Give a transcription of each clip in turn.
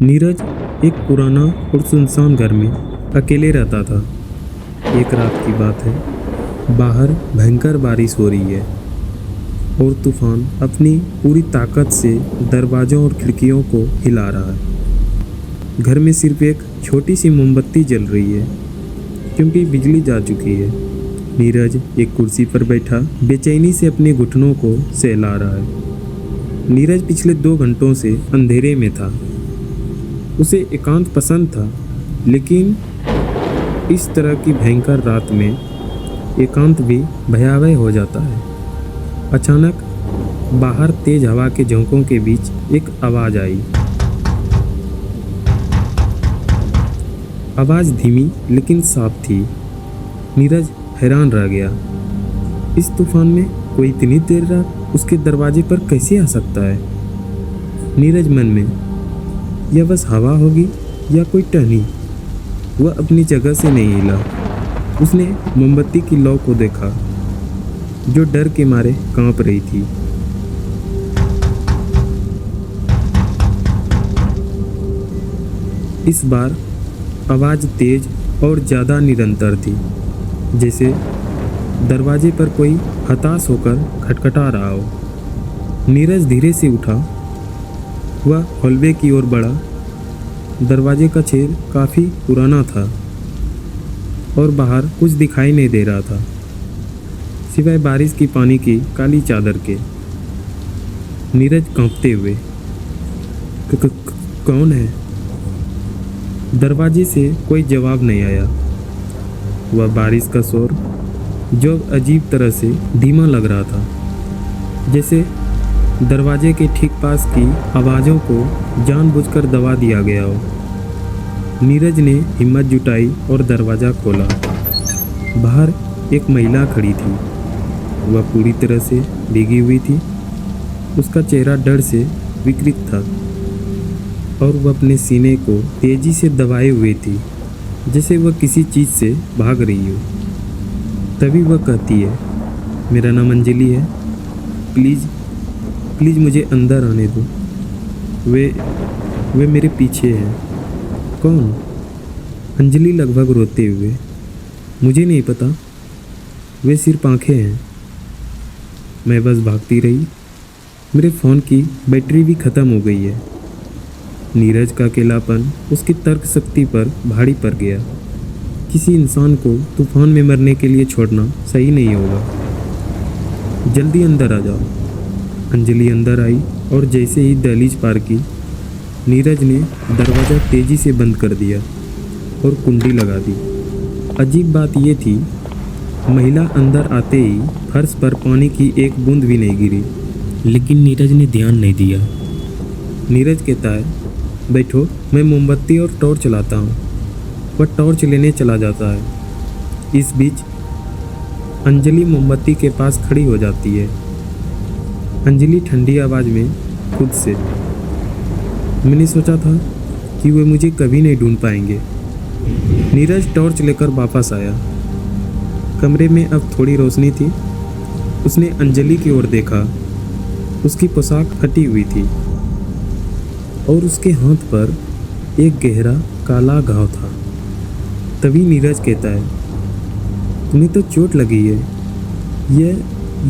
नीरज एक पुराना और सुनसान घर में अकेले रहता था। एक रात की बात है। बाहर भयंकर बारिश हो रही है और तूफान अपनी पूरी ताकत से दरवाज़ों और खिड़कियों को हिला रहा है। घर में सिर्फ एक छोटी सी मोमबत्ती जल रही है क्योंकि बिजली जा चुकी है। नीरज एक कुर्सी पर बैठा बेचैनी से अपने घुटनों को सहला रहा है। नीरज पिछले 2 घंटों से अंधेरे में था। उसे एकांत पसंद था, लेकिन इस तरह की भयंकर रात में एकांत भी भयावह हो जाता है। अचानक बाहर तेज हवा के झोंकों के बीच एक आवाज़ आई। आवाज़ धीमी लेकिन साफ थी। नीरज हैरान रह गया। इस तूफान में कोई इतनी देर रात उसके दरवाजे पर कैसे आ सकता है? नीरज मन में, यह बस हवा होगी या कोई टहनी। वह अपनी जगह से नहीं हिला। उसने मोमबत्ती की लौ को देखा जो डर के मारे कांप रही थी। इस बार आवाज़ तेज और ज़्यादा निरंतर थी, जैसे दरवाजे पर कोई हताश होकर खटखटा रहा हो। नीरज धीरे से उठा। वह हॉलवे की ओर बढ़ा। दरवाजे का छेद काफ़ी पुराना था और बाहर कुछ दिखाई नहीं दे रहा था सिवाय बारिश की पानी की काली चादर के। नीरज कांपते हुए, कौन है? दरवाजे से कोई जवाब नहीं आया। वह बारिश का शोर जो अजीब तरह से धीमा लग रहा था, जैसे दरवाजे के ठीक पास की आवाज़ों को जानबूझकर दबा दिया गया हो। नीरज ने हिम्मत जुटाई और दरवाज़ा खोला। बाहर एक महिला खड़ी थी। वह पूरी तरह से भीगी हुई थी। उसका चेहरा डर से विकृत था और वह अपने सीने को तेजी से दबाए हुए थी, जैसे वह किसी चीज़ से भाग रही हो। तभी वह कहती है, मेरा नाम अंजलि है। प्लीज़ मुझे अंदर आने दो। वे मेरे पीछे हैं। कौन? अंजलि लगभग रोते हुए, मुझे नहीं पता। वे सिर्फ आंखें हैं। मैं बस भागती रही। मेरे फ़ोन की बैटरी भी ख़त्म हो गई है। नीरज का अकेलापन उसकी तर्क शक्ति पर भारी पड़ गया। किसी इंसान को तूफान में मरने के लिए छोड़ना सही नहीं होगा। जल्दी अंदर आ जाओ। अंजलि अंदर आई और जैसे ही दहलीज पार की, नीरज ने दरवाज़ा तेज़ी से बंद कर दिया और कुंडी लगा दी। अजीब बात यह थी, महिला अंदर आते ही फर्श पर पानी की एक बूंद भी नहीं गिरी, लेकिन नीरज ने ध्यान नहीं दिया। नीरज कहता है, बैठो, मैं मोमबत्ती और टॉर्च चलाता हूँ। वह टॉर्च लेने चला जाता है। इस बीच अंजलि मोमबत्ती के पास खड़ी हो जाती है। अंजलि ठंडी आवाज़ में खुद से, मैंने सोचा था कि वे मुझे कभी नहीं ढूंढ पाएंगे। नीरज टॉर्च लेकर वापस आया। कमरे में अब थोड़ी रोशनी थी। उसने अंजलि की ओर देखा। उसकी पोशाक फटी हुई थी और उसके हाथ पर एक गहरा काला घाव था। तभी नीरज कहता है, तुम्हें तो चोट लगी है।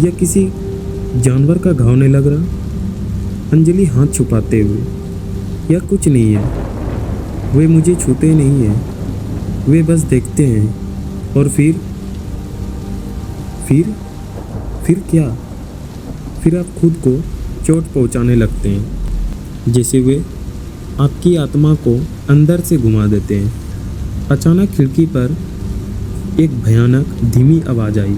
यह किसी जानवर का घाव नहीं लग रहा। अंजलि हाथ छुपाते हुए, यह कुछ नहीं है। वे मुझे छूते नहीं हैं। वे बस देखते हैं और फिर क्या? फिर आप खुद को चोट पहुंचाने लगते हैं, जैसे वे आपकी आत्मा को अंदर से घुमा देते हैं। अचानक खिड़की पर एक भयानक धीमी आवाज़ आई।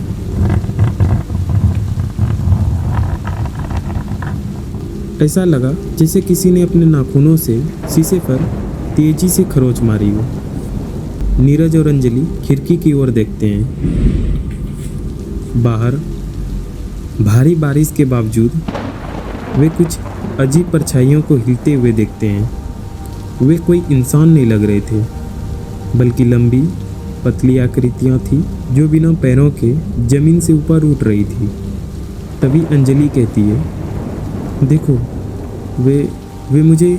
ऐसा लगा जैसे किसी ने अपने नाखूनों से शीशे पर तेजी से खरोंच मारी हो। नीरज और अंजलि खिड़की की ओर देखते हैं। बाहर भारी बारिश के बावजूद वे कुछ अजीब परछाइयों को हिलते हुए देखते हैं। वे कोई इंसान नहीं लग रहे थे, बल्कि लंबी पतली आकृतियाँ थीं जो बिना पैरों के जमीन से ऊपर उठ रही थी। तभी अंजलि कहती है, देखो, वे मुझे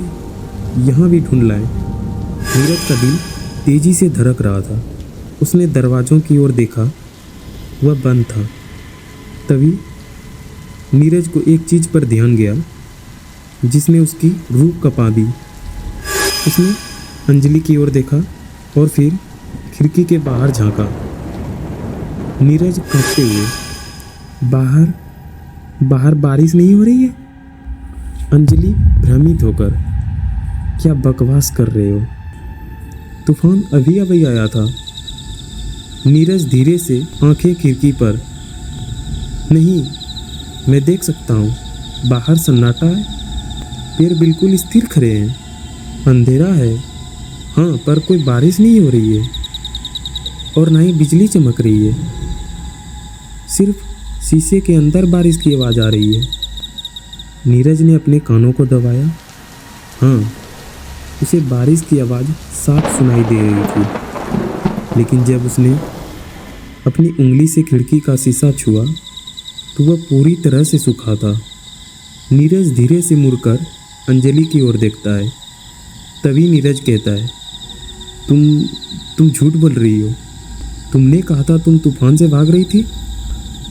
यहाँ भी ढूंढ लाएं। नीरज का दिल तेजी से धड़क रहा था। उसने दरवाज़ों की ओर देखा, वह बंद था। तभी नीरज को एक चीज़ पर ध्यान गया जिसने उसकी रूह कँपा दी। उसने अंजलि की ओर देखा और फिर खिड़की के बाहर झांका। नीरज कांपते हुए, बाहर बारिश नहीं हो रही है? अंजलि भ्रमित होकर, क्या बकवास कर रहे हो? तूफान अभी अभी आया था। नीरज धीरे से आंखें खिड़की पर, नहीं, मैं देख सकता हूँ, बाहर सन्नाटा है, पैर बिल्कुल स्थिर खड़े हैं, अंधेरा है, हाँ, पर कोई बारिश नहीं हो रही है और ना ही बिजली चमक रही है। सिर्फ शीशे के अंदर बारिश की आवाज़ आ रही है। नीरज ने अपने कानों को दबाया। हाँ, उसे बारिश की आवाज़ साफ सुनाई दे रही थी, लेकिन जब उसने अपनी उंगली से खिड़की का शीशा छुआ तो वह पूरी तरह से सूखा था। नीरज धीरे से मुड़कर अंजलि की ओर देखता है। तभी नीरज कहता है, तुम झूठ बोल रही हो। तुमने कहा था तुम तूफान से भाग रही थी,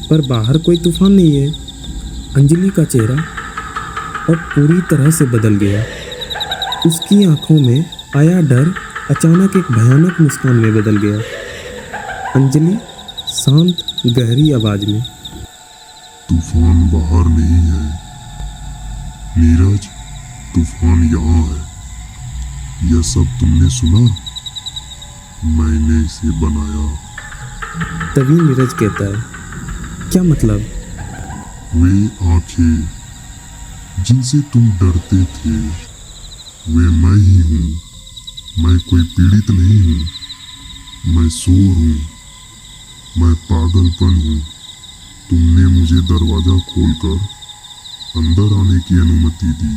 पर बाहर कोई तूफान नहीं है। अंजलि का चेहरा अब पूरी तरह से बदल गया। उसकी आंखों में आया डर अचानक एक भयानक मुस्कान में बदल गया। अंजलि शांत गहरी आवाज में, तूफान बाहर नहीं है नीरज, तूफान यहाँ है। यह सब तुमने सुना? मैंने इसे बनाया। तभी नीरज कहता है, क्या मतलब? वे आंखें जिनसे तुम डरते थे, वे मैं ही हूँ। मैं कोई पीड़ित नहीं हूँ, मैं शोर हूँ, मैं पागलपन हूँ। तुमने मुझे दरवाजा खोलकर अंदर आने की अनुमति दी।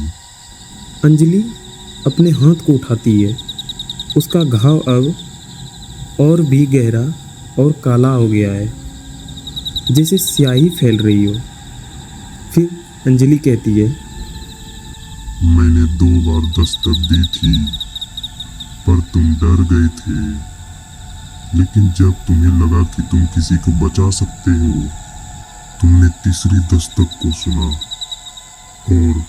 अंजलि अपने हाथ को उठाती है। उसका घाव अब और भी गहरा और काला हो गया है, जैसे स्याही फैल रही हो। फिर अंजलि कहती है, मैंने 2 बार दस्तक दी थी, पर तुम डर गए थे। लेकिन जब तुम्हें लगा कि तुम किसी को बचा सकते हो, तुमने तीसरी दस्तक को सुना और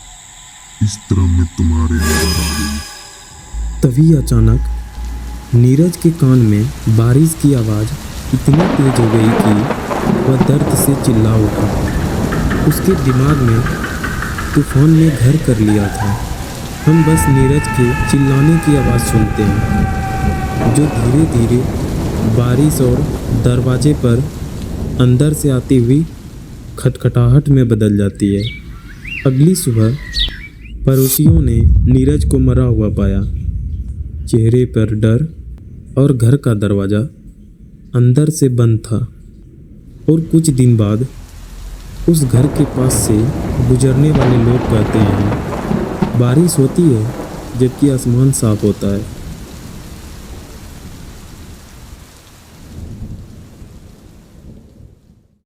इस तरह मैं तुम्हारे अंदर आ गई। तभी अचानक नीरज के कान में बारिश की आवाज़ इतनी तेज हो गई कि वह दर्द से चिल्ला उठा। उसके दिमाग में तूफान ने घर कर लिया था। हम बस नीरज के चिल्लाने की आवाज़ सुनते हैं, जो धीरे धीरे बारिश और दरवाजे पर अंदर से आती हुई खटखटाहट में बदल जाती है। अगली सुबह पड़ोसियों ने नीरज को मरा हुआ पाया, चेहरे पर डर, और घर का दरवाज़ा अंदर से बंद था। और कुछ दिन बाद उस घर के पास से गुजरने वाले लोग कहते हैं, बारिश होती है जबकि आसमान साफ होता है।